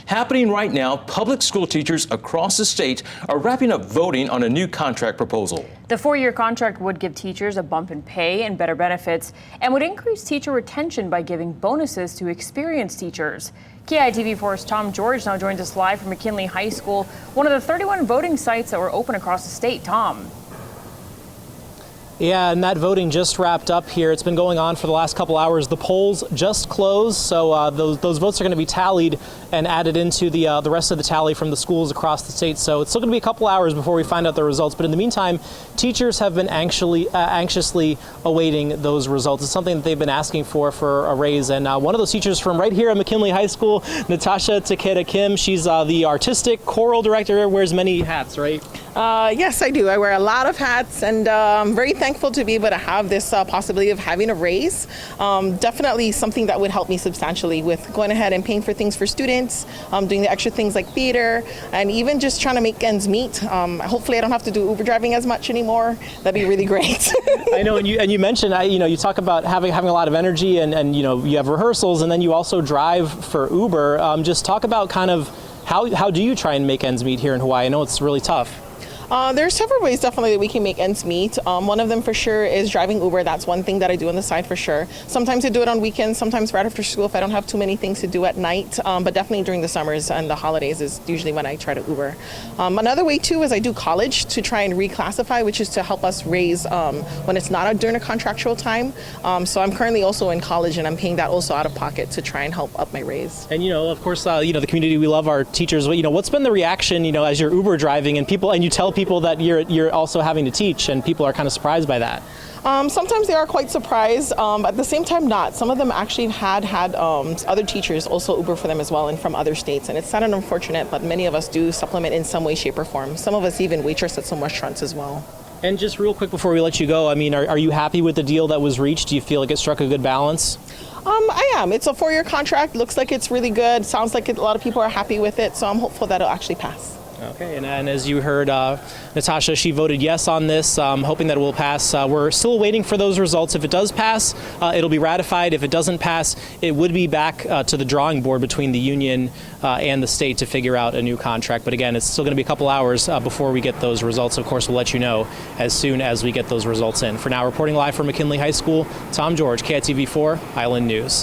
Happening right now, public school teachers across the state are wrapping up voting on a new contract proposal. The 4-year contract would give teachers a bump in pay and better benefits and would increase teacher retention by giving bonuses to experienced teachers. KITV4's Tom George now joins us live from McKinley High School, one of the 31 voting sites that were open across the state. Tom. Yeah, and that voting just wrapped up here. It's been going on for the last couple hours. The polls just closed, so those votes are going to be tallied and added into the rest of the tally from the schools across the state. So it's still going to be a couple hours before we find out the results. But in the meantime, teachers have been anxiously awaiting those results. It's something that they've been asking for a raise. And one of those teachers from right here at McKinley High School, Natasha Takeda Kim, she's the artistic choral director, wears many hats, right? Yes, I do. I wear a lot of hats, and I'm very thankful to be able to have this possibility of having a raise. Definitely something that would help me substantially with going ahead and paying for things for students, doing the extra things like theater, and even just trying to make ends meet. Hopefully I don't have to do Uber driving as much anymore. That'd be really great. I know, and you mentioned, you talk about having a lot of energy, and you have rehearsals, and then you also drive for Uber. Just talk about kind of how do you try and make ends meet here in Hawaii? I know it's really tough. There are several ways definitely that we can make ends meet. One of them for sure is driving Uber. That's one thing that I do on the side for sure. Sometimes I do it on weekends, sometimes right after school if I don't have too many things to do at night. But definitely during the summers and the holidays is usually when I try to Uber. Another way too is I do college to try and reclassify, which is to help us raise when it's not during a contractual time. So I'm currently also in college and I'm paying that also out of pocket to try and help up my raise. And of course, the community, we love our teachers. What's been the reaction, as you're Uber driving and you tell people that you're also having to teach, and people are kind of surprised by that? Sometimes they are quite surprised, but at the same time not. Some of them actually had other teachers also Uber for them as well and from other states, and it's sad and unfortunate, but many of us do supplement in some way, shape, or form. Some of us even waitress at some restaurants as well. And just real quick before we let you go, are you happy with the deal that was reached? Do you feel like it struck a good balance? I am. It's a 4-year contract. Looks like it's really good. Sounds like a lot of people are happy with it, so I'm hopeful that it'll actually pass. Okay, and as you heard, Natasha, she voted yes on this, hoping that it will pass. We're still waiting for those results. If it does pass, it'll be ratified. If it doesn't pass, it would be back to the drawing board between the union and the state to figure out a new contract. But again, it's still going to be a couple hours before we get those results. Of course, we'll let you know as soon as we get those results in. For now, reporting live from McKinley High School, Tom George, KITV4 Island News.